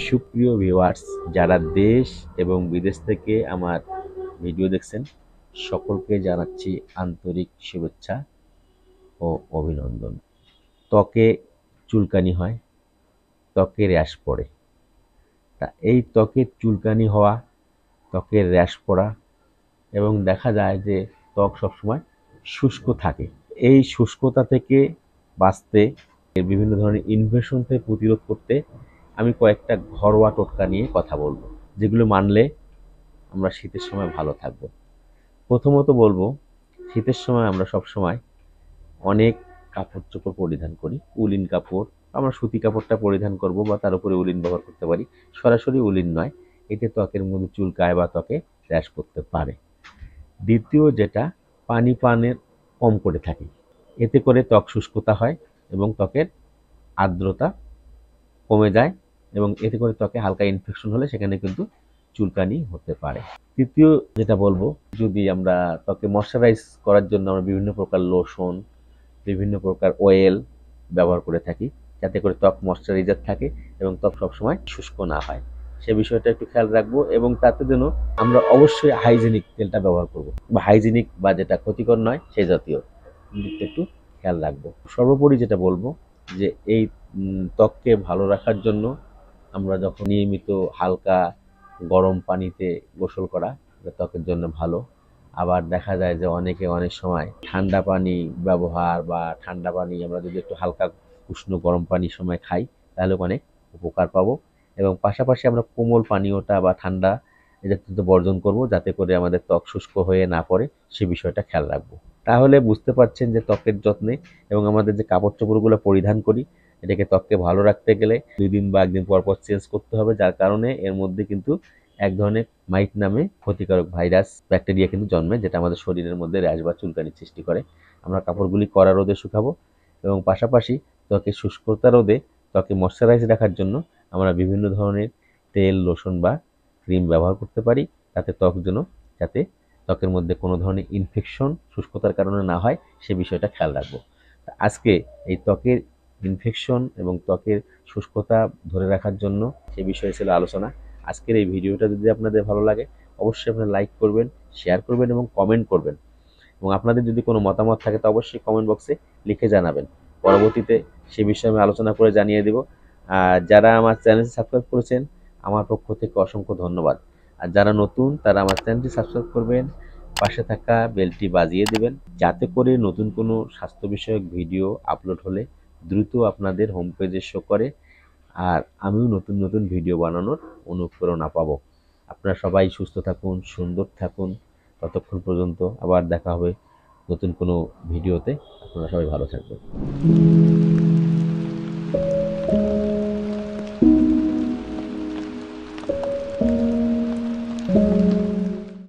সুপ্রিয় ভিউয়ার্স, যারা দেশ এবং বিদেশ থেকে আমার ভিডিও দেখছেন, সকলকে জানাচ্ছি আন্তরিক শুভেচ্ছা ও অভিনন্দন। ত্বকে চুলকানি হয়, ত্বকে র্যাশ পড়ে। তা এই ত্বকের চুলকানি হওয়া, ত্বকের র্যাশ পড়া এবং দেখা যায় যে ত্বক সবসময় শুষ্ক থাকে। এই শুষ্কতা থেকে বাঁচতে, বিভিন্ন ধরনের ইনফেকশন থেকে প্রতিরোধ করতে আমি কয়েকটা ঘরোয়া টোটকা নিয়ে কথা বলবো, যেগুলো মানলে আমরা শীতের সময় ভালো থাকব। প্রথমত বলবো, শীতের সময় আমরা সব সময় অনেক কাপড় চোপড় পরিধান করি, উলিন কাপড়। আমরা সুতি কাপড়টা পরিধান করব বা তার উপরে উলিন ব্যবহার করতে পারি, সরাসরি উলিন নয়। এতে ত্বকের মধ্যে চুলকায় বা ত্বকে র্যাশ করতে পারে। দ্বিতীয় যেটা, পানি পানের কম করে থাকি, এতে করে ত্বক শুষ্কতা হয় এবং ত্বকের আর্দ্রতা কমে যায় এবং এতে করে ত্বকে হালকা ইনফেকশন হলে সেখানে কিন্তু চুলকানি হতে পারে। তৃতীয় যেটা বলবো, যদি আমরা ত্বকে ময়শ্চারাইজ করার জন্য আমরা বিভিন্ন প্রকার লোশন, বিভিন্ন প্রকার অয়েল ব্যবহার করে থাকি, যাতে করে ত্বক ময়শ্চারাইজার থাকে এবং ত্বক সবসময় শুষ্ক না হয়, সে বিষয়টা একটু খেয়াল রাখবো। এবং তাতে যেন আমরা অবশ্যই হাইজেনিক তেলটা ব্যবহার করব, বা হাইজেনিক বা যেটা ক্ষতিকর নয় সে জাতীয় দিকটা একটু খেয়াল রাখবো। সর্বোপরি যেটা বলবো যে এই ত্বককে ভালো রাখার জন্য আমরা যখন নিয়মিত হালকা গরম পানিতে গোসল করা, এটা ত্বকের জন্য ভালো। আবার দেখা যায় যে অনেকে অনেক সময় ঠান্ডা পানি ব্যবহার, বা ঠান্ডা পানি আমরা যদি একটু হালকা উষ্ণ গরম পানির সময় খাই, তাহলে অনেক উপকার পাবো। এবং পাশাপাশি আমরা কোমল পানীয়টা বা ঠান্ডা এটা কিন্তু বর্জন করব, যাতে করে আমাদের ত্বক শুষ্ক হয়ে না পড়ে, সে বিষয়টা খেয়াল রাখবো। তাহলে বুঝতে পারছেন যে ত্বকের যত্নে এবং আমাদের যে কাপড় চোপড়গুলো পরিধান করি, এটাকে ত্বককে ভালো রাখতে গেলে 2 দিন বা 1 দিন পর পর চেঞ্জ করতে হবে, যার কারণে এর মধ্যে কিন্তু এক ধরনের মাইট নামে ক্ষতিকারক ভাইরাস, ব্যাকটেরিয়া কিন্তু জন্মে, যেটা আমাদের শরীরের মধ্যে র্যাশ বা চুলকানির সৃষ্টি করে। আমরা কাপড়গুলি কড়া রোদে শুকাবো এবং পাশাপাশি ত্বকের শুষ্কতা রোধে, ত্বকে ময়শ্চারাইজ রাখার জন্য আমরা বিভিন্ন ধরনের তেল, লোশন বা ক্রিম ব্যবহার করতে পারি, যাতে যাতে ত্বকের মধ্যে কোনো ধরনের ইনফেকশন শুষ্কতার কারণে না হয়, সে বিষয়টা খেয়াল রাখবো। আজকে এই ত্বকের ইনফেকশন এবং ত্বকের শুষ্কতা ধরে রাখার জন্য সে বিষয়ে ছিল আলোচনা। আজকের এই ভিডিওটা যদি আপনাদের ভালো লাগে, অবশ্যই আপনারা লাইক করবেন, শেয়ার করবেন এবং কমেন্ট করবেন। এবং আপনাদের যদি কোনো মতামত থাকে, তো অবশ্যই কমেন্ট বক্সে লিখে জানাবেন। পরবর্তীতে সে বিষয়ে আমি আলোচনা করে জানিয়ে দেব। আর যারা আমার চ্যানেলটি সাবস্ক্রাইব করেছেন, আমার পক্ষ থেকে অসংখ্য ধন্যবাদ। আর যারা নতুন, তারা আমার চ্যানেলটি সাবস্ক্রাইব করবেন, পাশে থাকা বেলটি বাজিয়ে দেবেন, যাতে করে নতুন কোনো স্বাস্থ্য বিষয়ক ভিডিও আপলোড হলে দ্রুত আপনাদের হোম পেজে শো করে, আর আমিও নতুন নতুন ভিডিও বানানোর অনুপ্রেরণা পাবো। আপনারা সবাই সুস্থ থাকুন, সুন্দর থাকুন। ততক্ষণ পর্যন্ত আবার দেখা হবে নতুন কোনো ভিডিওতে। আপনারা সবাই ভালো থাকবেন।